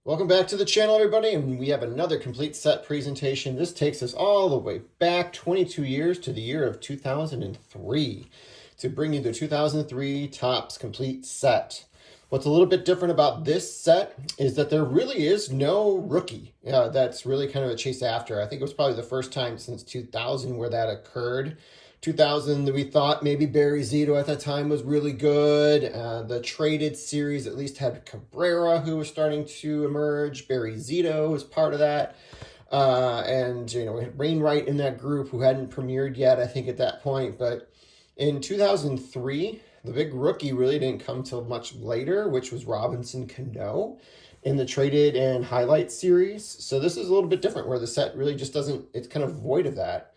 Welcome back to the channel, everybody, and we have another complete set presentation. This takes us all the way back 22 years to the year of 2003 to bring you the 2003 Topps complete set. What's a little bit different about this set is that there really is no rookie that's really kind of a chase after. I think it was probably the first time since 2000 where that occurred. 2000, we thought maybe Barry Zito at that time was really good. The traded series at least had Cabrera, who was starting to emerge. Barry Zito was part of that. And, we had Wainwright in that group who hadn't premiered yet, I think, at that point. But in 2003, the big rookie really didn't come till much later, which was Robinson Cano in the traded and highlight series. So this is a little bit different where the set really just doesn't, it's kind of void of that.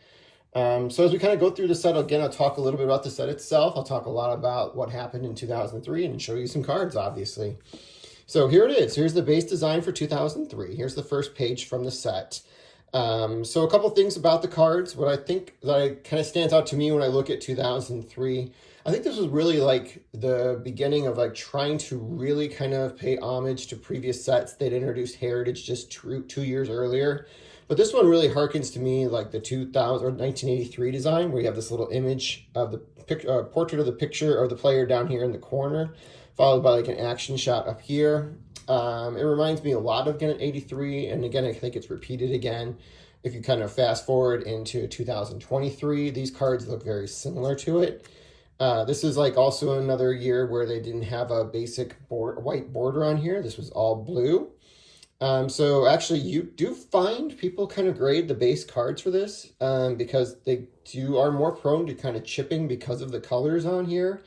So as we kind of go through the set, again, I'll talk a little bit about the set itself. I'll talk a lot about what happened in 2003 and show you some cards, obviously. So here it is. Here's the base design for 2003. Here's the first page from the set. So a couple things about the cards. What I think that kind of stands out to me when I look at 2003, I think this was really like the beginning of like trying to really kind of pay homage to previous sets. They'd introduced Heritage just two years earlier. But this one really harkens to me like the 2000 or 1983 design, where you have this little image of the portrait of the picture of the player down here in the corner, followed by like an action shot up here. It reminds me a lot of, again, 83, and again, I think it's repeated again. If you kind of fast forward into 2023, these cards look very similar to it. This is like also another year where they didn't have a basic white border on here. This was all blue. So actually you do find people kind of grade the base cards for this because they are more prone to kind of chipping because of the colors on here.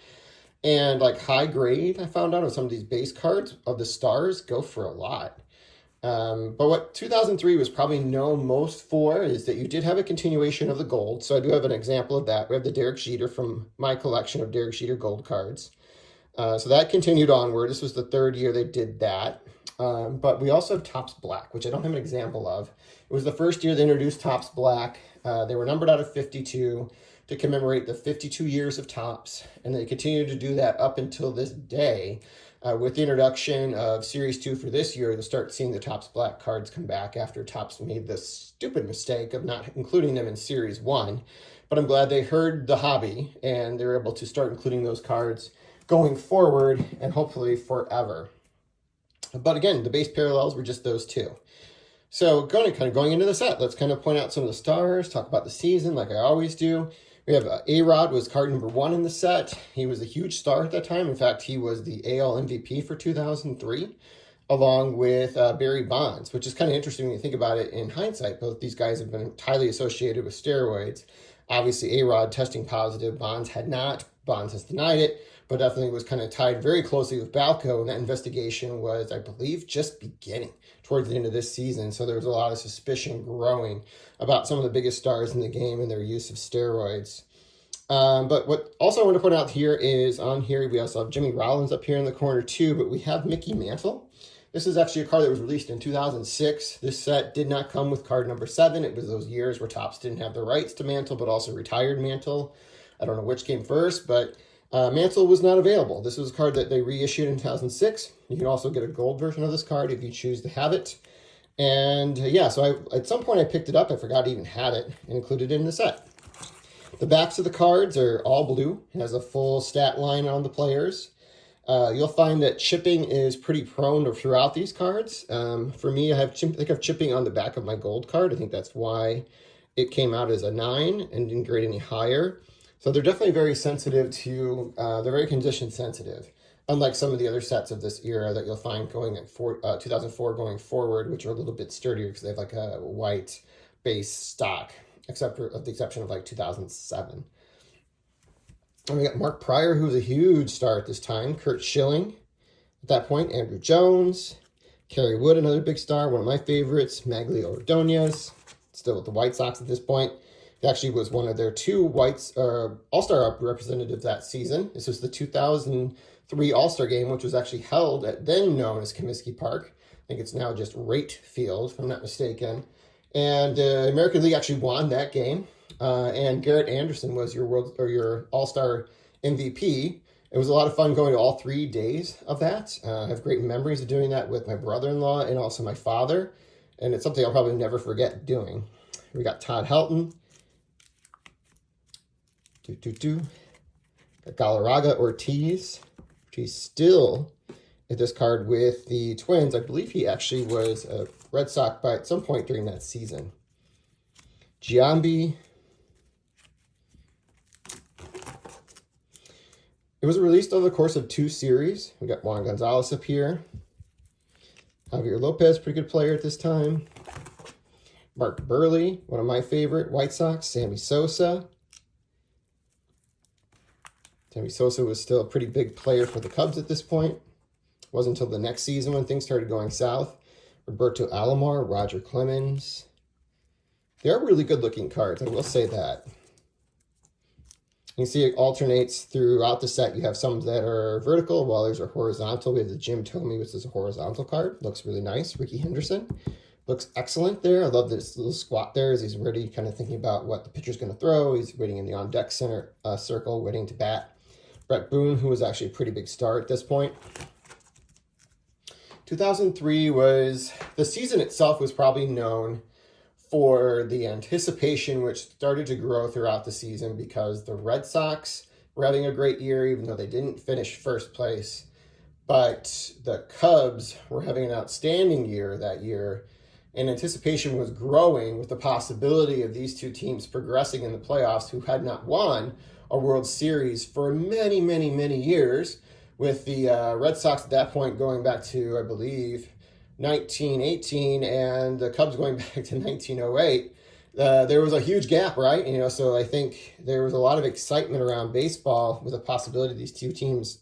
And like high grade, I found out of some of these base cards of the stars go for a lot. But what 2003 was probably known most for is that you did have a continuation of the gold. So I do have an example of that. We have the Derek Jeter from my collection of Derek Jeter gold cards. So that continued onward. This was the third year they did that. But we also have Topps Black, which I don't have an example of. It was the first year they introduced Topps Black. They were numbered out of 52 to commemorate the 52 years of Topps, and they continue to do that up until this day. With the introduction of Series 2 for this year, you'll start seeing the Topps Black cards come back after Topps made the stupid mistake of not including them in Series 1. But I'm glad they heard the hobby, and they're able to start including those cards going forward and hopefully forever. But again, the base parallels were just those two. So going into the set, let's kind of point out some of the stars, talk about the season like I always do. We have A-Rod was card number 1 in the set. He was a huge star at that time. In fact, he was the AL MVP for 2003, along with Barry Bonds, which is kind of interesting when you think about it in hindsight. Both these guys have been highly associated with steroids. Obviously, A-Rod testing positive. Bonds had not. Bonds has denied it, but definitely was kind of tied very closely with Balco, and that investigation was, I believe, just beginning towards the end of this season. So there was a lot of suspicion growing about some of the biggest stars in the game and their use of steroids. But what also I want to point out here is on here, we also have Jimmy Rollins up here in the corner too, but we have Mickey Mantle. This is actually a card that was released in 2006. This set did not come with card number 7. It was those years where Topps didn't have the rights to Mantle, but also retired Mantle. I don't know which came first, but Mantle was not available. This was a card that they reissued in 2006. You can also get a gold version of this card if you choose to have it. And yeah, so at some point I picked it up. I forgot to even have it and included it in the set. The backs of the cards are all blue. It has a full stat line on the players. You'll find that chipping is pretty prone throughout these cards. For me, I think of chipping on the back of my gold card. I think that's why it came out as a 9 and didn't grade any higher. So they're definitely very sensitive to, they're very condition sensitive, unlike some of the other sets of this era that you'll find going at 2004 going forward, which are a little bit sturdier because they have like a white base stock, except for the exception of like 2007. And we got Mark Pryor, who was a huge star at this time, Curt Schilling at that point, Andrew Jones, Kerry Wood, another big star, one of my favorites, Magglio Ordonez, still with the White Sox at this point. He actually was one of their 2 All-Star representatives that season. This was the 2003 All-Star game, which was actually held at then known as Comiskey Park. I think it's now just Rate Field, if I'm not mistaken. And American League actually won that game. And Garrett Anderson was your All-Star MVP. It was a lot of fun going to all 3 days of that. I have great memories of doing that with my brother-in-law and also my father. And it's something I'll probably never forget doing. We got Todd Helton. Got Galarraga Ortiz. He's still at this card with the Twins. I believe he actually was a Red Sox by at some point during that season. Giambi. It was released over the course of 2 series. We got Juan Gonzalez up here. Javier Lopez, pretty good player at this time. Mark Burley, one of my favorite White Sox. Sammy Sosa. Sammy Sosa was still a pretty big player for the Cubs at this point. It wasn't until the next season when things started going south. Roberto Alomar, Roger Clemens. They are really good-looking cards, I will say that. You can see it alternates throughout the set. You have some that are vertical, while others are horizontal. We have the Jim Thome, which is a horizontal card. Looks really nice. Ricky Henderson looks excellent there. I love this little squat there as he's ready, kind of thinking about what the pitcher's going to throw. He's waiting in the on-deck center circle, waiting to bat. Brett Boone, who was actually a pretty big star at this point. 2003 was, the season itself was probably known for the anticipation which started to grow throughout the season because the Red Sox were having a great year, even though they didn't finish first place. But the Cubs were having an outstanding year that year, and anticipation was growing with the possibility of these two teams progressing in the playoffs who had not won a World Series for many, many, many years, with the Red Sox at that point going back to, I believe, 1918 and the Cubs going back to 1908. There was a huge gap, right? So I think there was a lot of excitement around baseball with the possibility of these two teams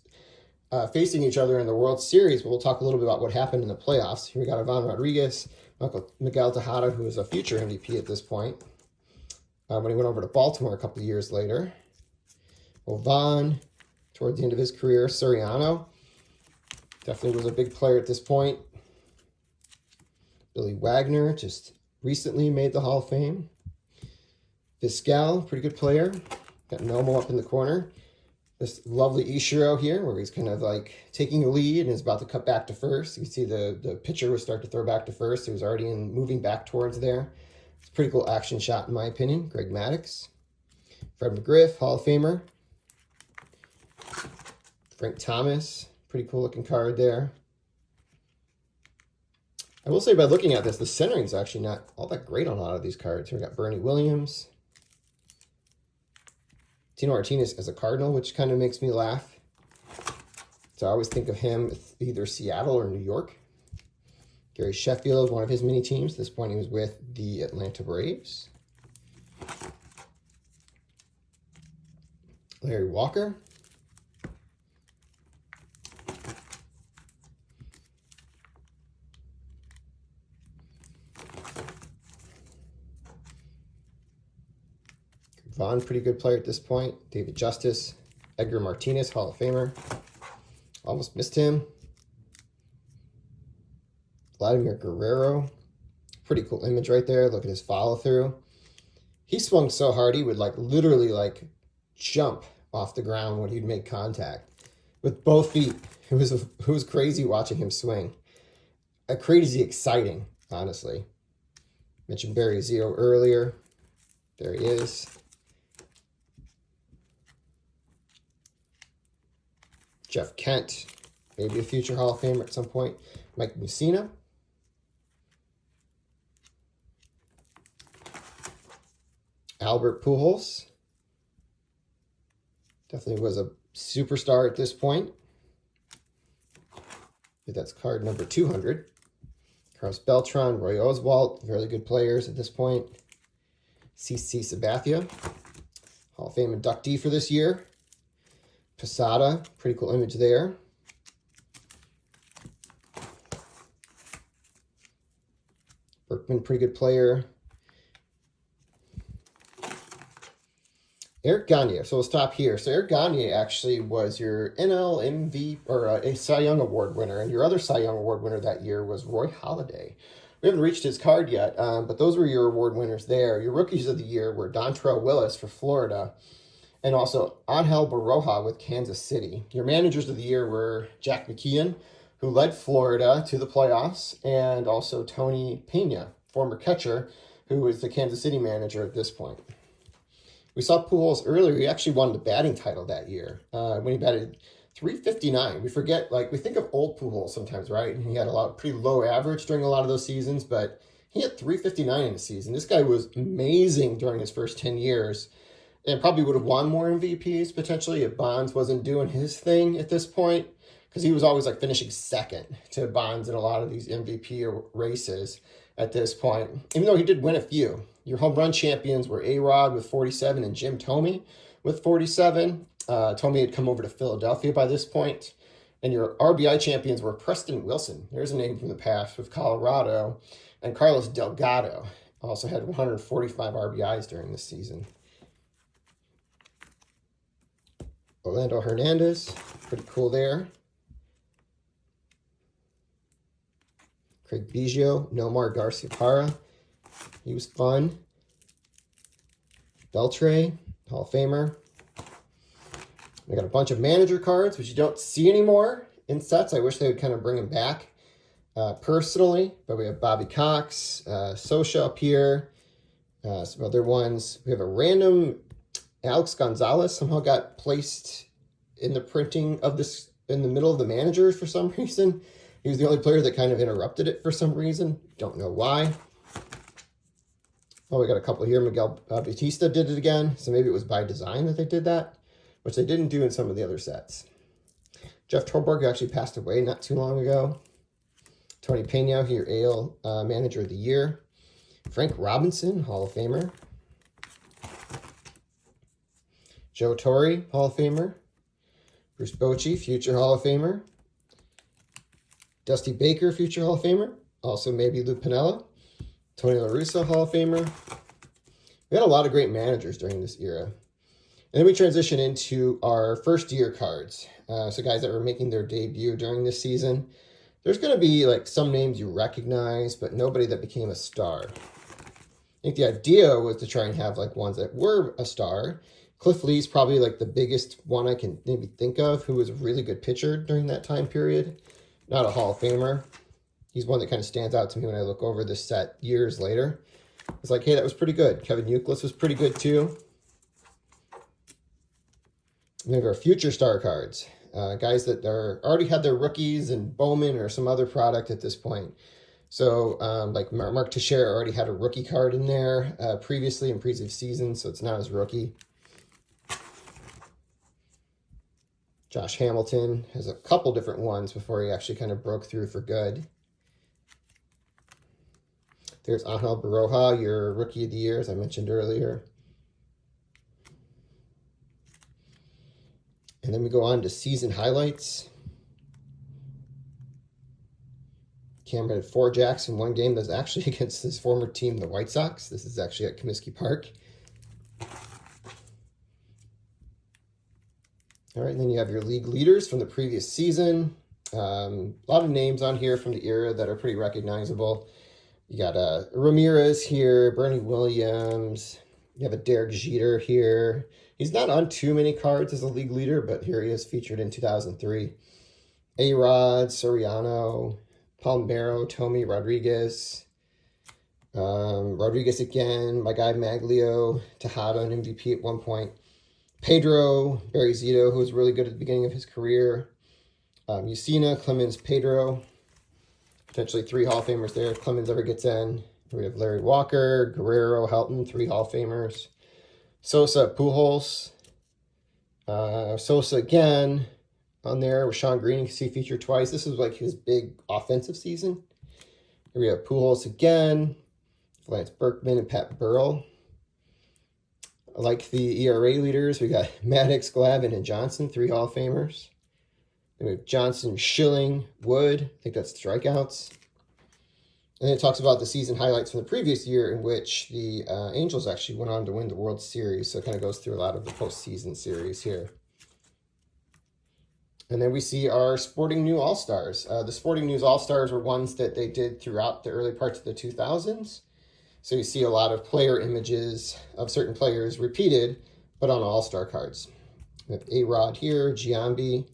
facing each other in the World Series. But we'll talk a little bit about what happened in the playoffs. Here we got Ivan Rodriguez, Miguel Tejada, who is a future MVP at this point, when he went over to Baltimore a couple of years later. Ovan, toward the end of his career. Soriano definitely was a big player at this point. Billy Wagner just recently made the Hall of Fame. Vizquel, pretty good player. Got Nomo up in the corner. This lovely Ichiro here, where he's kind of like taking a lead and is about to cut back to first. You can see the pitcher would start to throw back to first. He was already moving back towards there. It's a pretty cool action shot, in my opinion. Greg Maddux. Fred McGriff, Hall of Famer. Frank Thomas, pretty cool looking card there. I will say by looking at this, the centering is actually not all that great on a lot of these cards. Here we got Bernie Williams. Tino Martinez as a Cardinal, which kind of makes me laugh. So I always think of him either Seattle or New York. Gary Sheffield, one of his many teams. At this point, he was with the Atlanta Braves. Larry Walker. Vaughn, pretty good player at this point. David Justice. Edgar Martinez, Hall of Famer. Almost missed him. Vladimir Guerrero. Pretty cool image right there. Look at his follow through. He swung so hard he would literally jump off the ground when he'd make contact with both feet. It was crazy watching him swing. Crazy exciting, honestly. Mentioned Barry Zito earlier. There he is. Jeff Kent, maybe a future Hall of Famer at some point. Mike Mussina. Albert Pujols. Definitely was a superstar at this point. That's card number 200. Carlos Beltran, Roy Oswalt, very good players at this point. CC Sabathia, Hall of Fame inductee for this year. Posada, pretty cool image there. Berkman, pretty good player. Eric Gagne. So we'll stop here. So Eric Gagne actually was your NL MVP or a Cy Young Award winner, and your other Cy Young Award winner that year was Roy Halladay. We haven't reached his card yet, but those were your award winners there. Your rookies of the year were Dontrell Willis for Florida, and also Angel Baroja with Kansas City. Your managers of the year were Jack McKeon, who led Florida to the playoffs, and also Tony Pena, former catcher, who is the Kansas City manager at this point. We saw Pujols earlier. He actually won the batting title that year when he batted .359. We forget, we think of old Pujols sometimes, right? And he had pretty low average during a lot of those seasons, but he had .359 in the season. This guy was amazing during his first 10 years and probably would have won more MVPs potentially if Bonds wasn't doing his thing at this point, because he was always finishing second to Bonds in a lot of these MVP races at this point, even though he did win a few. Your home run champions were A-Rod with 47 and Jim Thome with 47. Thome had come over to Philadelphia by this point. And your RBI champions were Preston Wilson. There's a name from the past with Colorado. And Carlos Delgado also had 145 RBIs during this season. Orlando Hernandez, pretty cool there. Craig Biggio, Nomar Garciaparra, he was fun. Beltre, Hall of Famer. We got a bunch of manager cards, which you don't see anymore in sets. I wish they would kind of bring them back personally. But we have Bobby Cox, Sosha up here, some other ones. We have a random Alex Gonzalez somehow got placed in the printing of this in the middle of the managers for some reason. He was the only player that kind of interrupted it for some reason. Don't know why. Oh, we got a couple here. Miguel Bautista did it again. So maybe it was by design that they did that, which they didn't do in some of the other sets. Jeff Torborg actually passed away not too long ago. Tony Pena, your AL Manager of the Year. Frank Robinson, Hall of Famer. Joe Torre, Hall of Famer. Bruce Bochy, future Hall of Famer. Dusty Baker, future Hall of Famer. Also maybe Lou Piniella. Tony La Russa, Hall of Famer. We had a lot of great managers during this era. And then we transition into our first year cards. So guys that were making their debut during this season. There's going to be some names you recognize, but nobody that became a star. I think the idea was to try and have ones that were a star. Cliff Lee's probably the biggest one I can maybe think of, who was a really good pitcher during that time period. Not a Hall of Famer. He's one that kind of stands out to me when I look over this set years later. It's hey, that was pretty good. Kevin Youkilis was pretty good too. And we have our future star cards. Guys that already had their rookies and Bowman or some other product at this point. So Mark Teixeira already had a rookie card in there previously in previous seasons, so it's not his rookie. Josh Hamilton has a couple different ones before he actually kind of broke through for good. There's Angel Baroja, your Rookie of the Year, as I mentioned earlier. And then we go on to season highlights. Cameron had 4 jacks in one game. That's actually against his former team, the White Sox. This is actually at Comiskey Park. All right, and then you have your league leaders from the previous season. A lot of names on here from the era that are pretty recognizable. You got Ramirez here, Bernie Williams. You have a Derek Jeter here. He's not on too many cards as a league leader, but here he is featured in 2003. A-Rod, Soriano, Palmero, Thome, Rodriguez. Rodriguez again, my guy Maglio, Tejada, an MVP at one point. Pedro, Barry Zito, who was really good at the beginning of his career. Mussina, Clemens, Pedro. Potentially 3 Hall of Famers there if Clemens ever gets in. We have Larry Walker, Guerrero, Helton, 3 Hall of Famers. Sosa, Pujols. Sosa again on there with Sean Green. You can see featured twice. This is his big offensive season. Here we have Pujols again. Lance Berkman and Pat Burrell. I like the ERA leaders. We got Maddux, Glavine, and Johnson, 3 Hall of Famers. Then we have Johnson, Schilling, Wood. I think that's strikeouts. And then it talks about the season highlights from the previous year in which the Angels actually went on to win the World Series. So it kind of goes through a lot of the postseason series here. And then we see our Sporting New All-Stars. The Sporting News All-Stars were ones that they did throughout the early parts of the 2000s. So you see a lot of player images of certain players repeated but on all-star cards. We have A-Rod here, Giambi,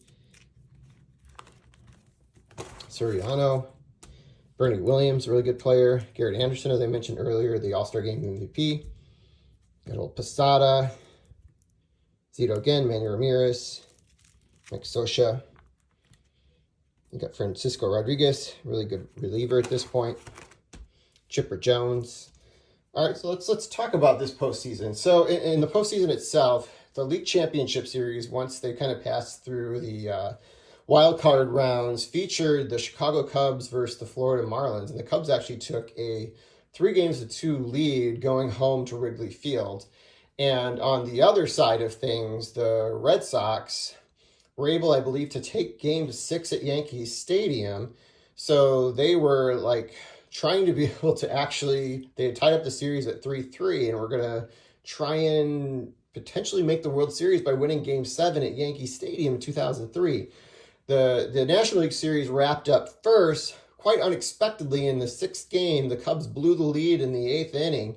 Soriano, Bernie Williams, really good player. Garrett Anderson, as I mentioned earlier, the All-Star Game MVP. Got old Posada, Zito again, Manny Ramirez, Mike Scioscia. You got Francisco Rodriguez, really good reliever at this point. Chipper Jones. All right, so let's talk about this postseason. So in the postseason itself, the League Championship Series, once they kind of passed through the wild card rounds, featured the Chicago Cubs versus the Florida Marlins, and the Cubs actually took a 3-2 lead going home to Wrigley Field. And on the other side of things, the Red Sox were able, I believe, to take Game 6 at Yankee Stadium. So they were like trying to be able to actually, they had tied up the series at 3-3 and were going to try and potentially make the World Series by winning Game 7 at Yankee Stadium in 2003. The National League Series wrapped up first, quite unexpectedly in the 6th game. The Cubs blew the lead in the 8th inning.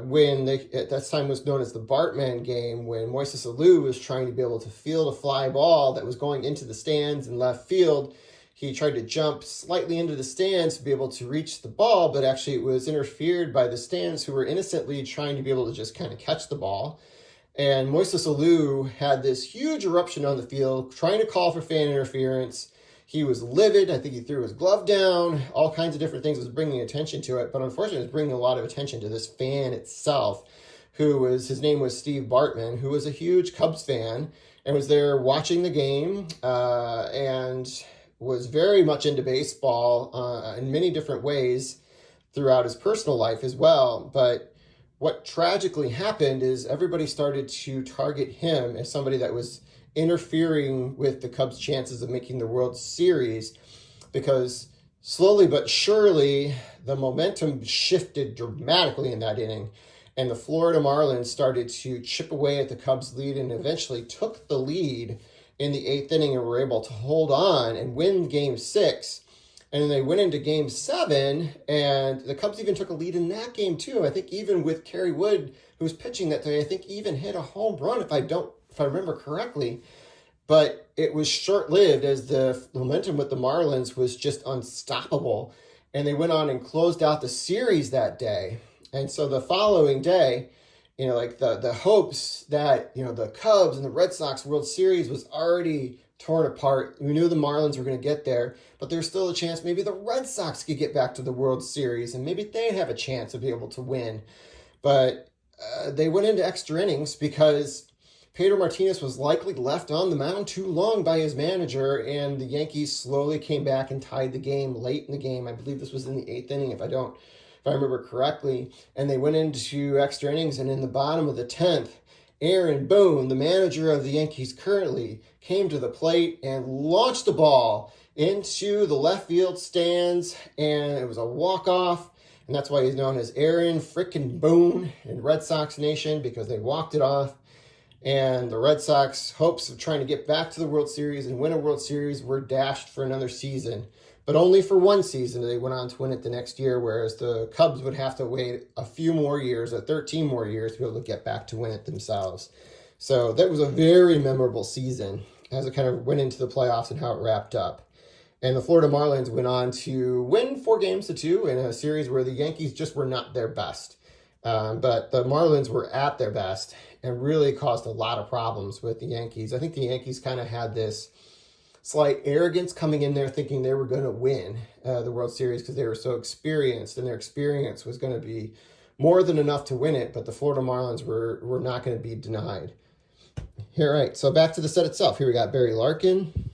When they, at that time was known as the Bartman game, when Moises Alou was trying to be able to field a fly ball that was going into the stands in left field. He tried to jump slightly into the stands to be able to reach the ball, but actually it was interfered by the stands, who were innocently trying to be able to just kind of catch the ball. And Moises Alou had this huge eruption on the field, trying to call for fan interference. He was livid. I think he threw his glove down. All kinds of different things was bringing attention to it. But unfortunately, it was bringing a lot of attention to this fan itself, his name was Steve Bartman, who was a huge Cubs fan and was there watching the game and was very much into baseball in many different ways throughout his personal life as well. But what tragically happened is everybody started to target him as somebody that was interfering with the Cubs' chances of making the World Series, because slowly but surely the momentum shifted dramatically in that inning, and the Florida Marlins started to chip away at the Cubs' lead and eventually took the lead in the 8th inning and were able to hold on and win Game 6. And then they went into Game 7, and the Cubs even took a lead in that game too. I think even with Kerry Wood, who was pitching that day, I think even hit a home run if I remember correctly. But it was short-lived, as the momentum with the Marlins was just unstoppable. And they went on and closed out the series that day. And so the following day, like the hopes that, the Cubs and the Red Sox World Series was already torn apart. We knew the Marlins were going to get there, but there's still a chance maybe the Red Sox could get back to the World Series and maybe they'd have a chance to be able to win. But they went into extra innings because Pedro Martinez was likely left on the mound too long by his manager, and the Yankees slowly came back and tied the game late in the game. I believe this was in the 8th inning, if I remember correctly. And they went into extra innings, and in the bottom of the 10th, Aaron Boone, the manager of the Yankees currently, came to the plate and launched the ball into the left field stands, and it was a walk-off. And that's why he's known as Aaron frickin' Boone in Red Sox Nation, because they walked it off. And the Red Sox hopes of trying to get back to the World Series and win a World Series were dashed for another season. But only for one season. They went on to win it the next year, whereas the Cubs would have to wait a few more years, 13 more years, to be able to get back to win it themselves. So that was a very memorable season as it kind of went into the playoffs and how it wrapped up. And the Florida Marlins went on to win 4-2 in a series where the Yankees just were not their best. But the Marlins were at their best and really caused a lot of problems with the Yankees. I think the Yankees kind of had this slight arrogance coming in there thinking they were going to win the World Series because they were so experienced, and their experience was going to be more than enough to win it, but the Florida Marlins were not going to be denied. All right, so back to the set itself. Here we got Barry Larkin.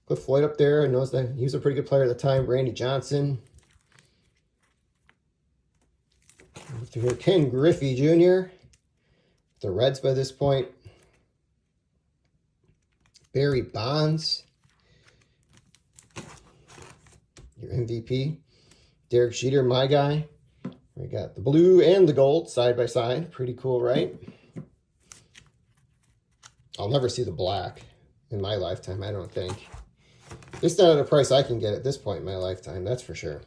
Cliff Floyd up there. I know that he was a pretty good player at the time. Randy Johnson. Through here, Ken Griffey Jr. The Reds by this point. Barry Bonds. Your MVP. Derek Jeter, my guy. We got the blue and the gold side by side. Pretty cool, right? I'll never see the black in my lifetime, I don't think. At least not at a price I can get at this point in my lifetime, that's for sure.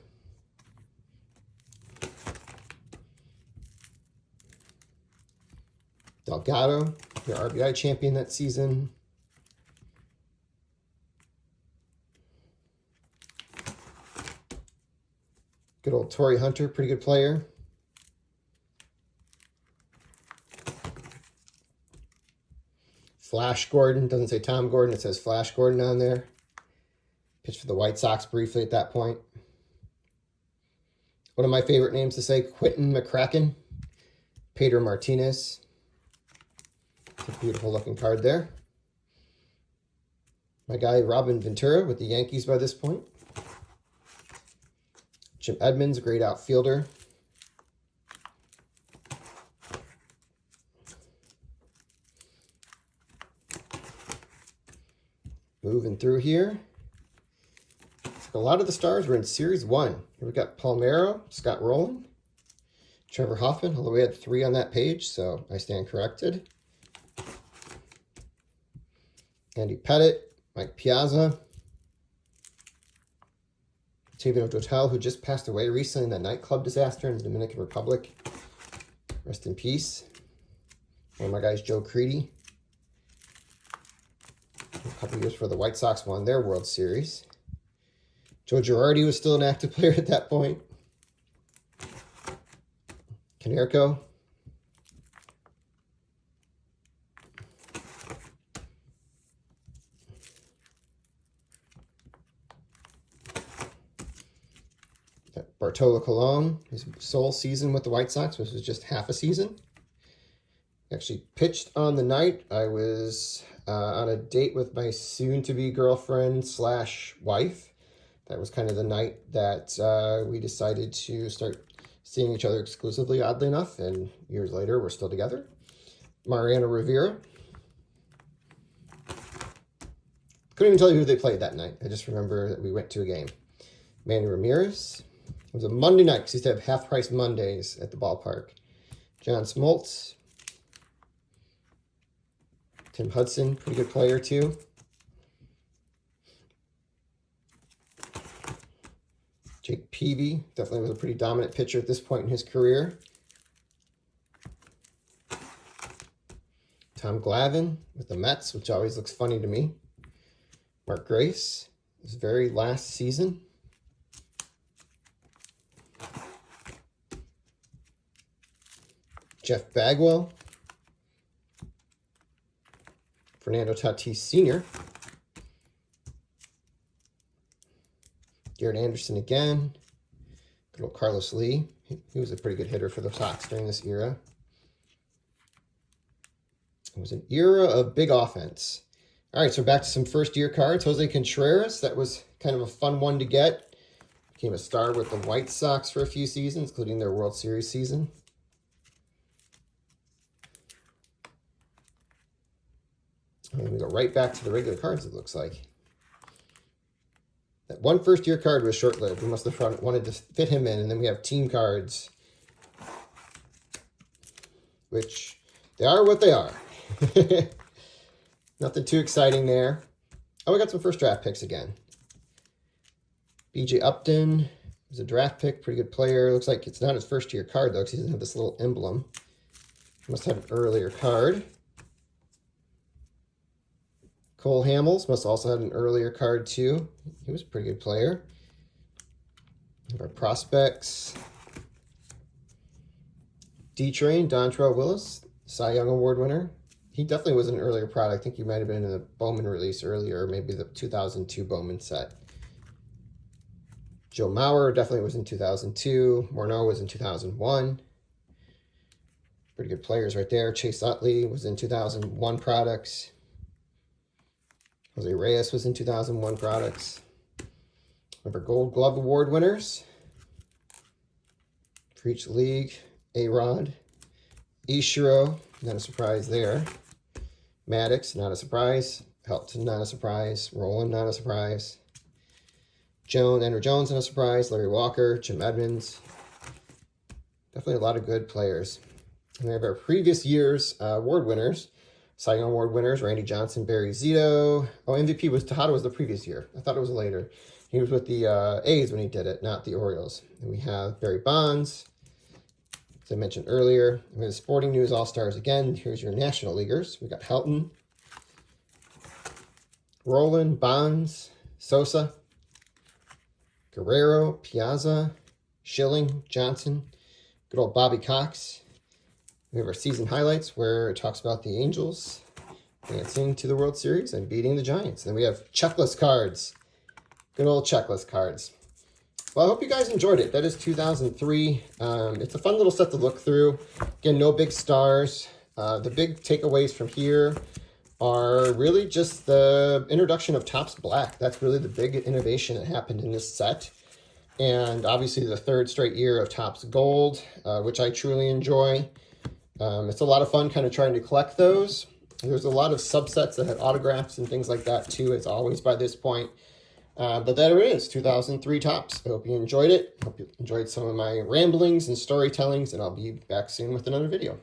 Delgado, your RBI champion that season. Good old Torrey Hunter, pretty good player. Flash Gordon, doesn't say Tom Gordon, it says Flash Gordon on there. Pitched for the White Sox briefly at that point. One of my favorite names to say, Quentin McCracken. Pedro Martinez. It's a beautiful looking card there. My guy Robin Ventura with the Yankees by this point. Jim Edmonds, a great outfielder. Moving through here. A lot of the stars were in Series 1. Here we got Palmeiro, Scott Rowland, Trevor Hoffman, although we had 3 on that page, so I stand corrected. Andy Pettit, Mike Piazza, Tavino Dotel, who just passed away recently in that nightclub disaster in the Dominican Republic. Rest in peace. One of my guys, Joe Creedy. A couple years for the White Sox won their World Series. Joe Girardi was still an active player at that point. Canerco. Bartolo Colon, his sole season with the White Sox, which was just half a season. Actually pitched on the night. I was on a date with my soon-to-be girlfriend / wife. That was kind of the night that we decided to start seeing each other exclusively, oddly enough, and years later, we're still together. Mariano Rivera. Couldn't even tell you who they played that night. I just remember that we went to a game. Manny Ramirez. It was a Monday night, because he used to have half-price Mondays at the ballpark. John Smoltz. Tim Hudson, pretty good player, too. Jake Peavy, definitely was a pretty dominant pitcher at this point in his career. Tom Glavine with the Mets, which always looks funny to me. Mark Grace, his very last season. Jeff Bagwell. Fernando Tatis Sr. Garrett Anderson again. Good old Carlos Lee. He was a pretty good hitter for the Sox during this era. It was an era of big offense. All right, so back to some first-year cards. Jose Contreras, that was kind of a fun one to get. Became a star with the White Sox for a few seasons, including their World Series season. And then we go right back to the regular cards, it looks like. That one first-year card was short-lived. We must have wanted to fit him in. And then we have team cards, which they are what they are. Nothing too exciting there. Oh, we got some first draft picks again. B.J. Upton was a draft pick, pretty good player. Looks like it's not his first-year card, though, because he doesn't have this little emblem. Must have an earlier card. Cole Hamels must also have an earlier card, too. He was a pretty good player. Our prospects. D-Train, Dontrell Willis, Cy Young Award winner. He definitely was an earlier product. I think he might have been in the Bowman release earlier, or maybe the 2002 Bowman set. Joe Mauer definitely was in 2002. Morneau was in 2001. Pretty good players right there. Chase Utley was in 2001 products. Jose Reyes was in 2001 products. Remember Gold Glove Award winners for each league. A-Rod. Ichiro, not a surprise there. Maddux, not a surprise. Helton, not a surprise. Roland, not a surprise. Andrew Jones, not a surprise. Larry Walker, Jim Edmonds. Definitely a lot of good players. And we have our previous year's award winners. Cy Young Award winners, Randy Johnson, Barry Zito. Oh, MVP was Tejada was the previous year. I thought it was later. He was with the A's when he did it, not the Orioles. And we have Barry Bonds, as I mentioned earlier. We have Sporting News All-Stars again. Here's your National Leaguers. We got Helton, Roland, Bonds, Sosa, Guerrero, Piazza, Schilling, Johnson, good old Bobby Cox. We have our season highlights where it talks about the Angels advancing to the World Series and beating the Giants. Then we have checklist cards. Good old checklist cards. Well, I hope you guys enjoyed it. That is 2003. It's a fun little set to look through. Again, no big stars. The big takeaways from here are really just the introduction of Topps Black. That's really the big innovation that happened in this set. And obviously the third straight year of Topps Gold, which I truly enjoy. It's a lot of fun kind of trying to collect those. There's a lot of subsets that had autographs and things like that too, as always by this point. But there it is, 2003 Topps. I hope you enjoyed it. I hope you enjoyed some of my ramblings and storytellings, and I'll be back soon with another video.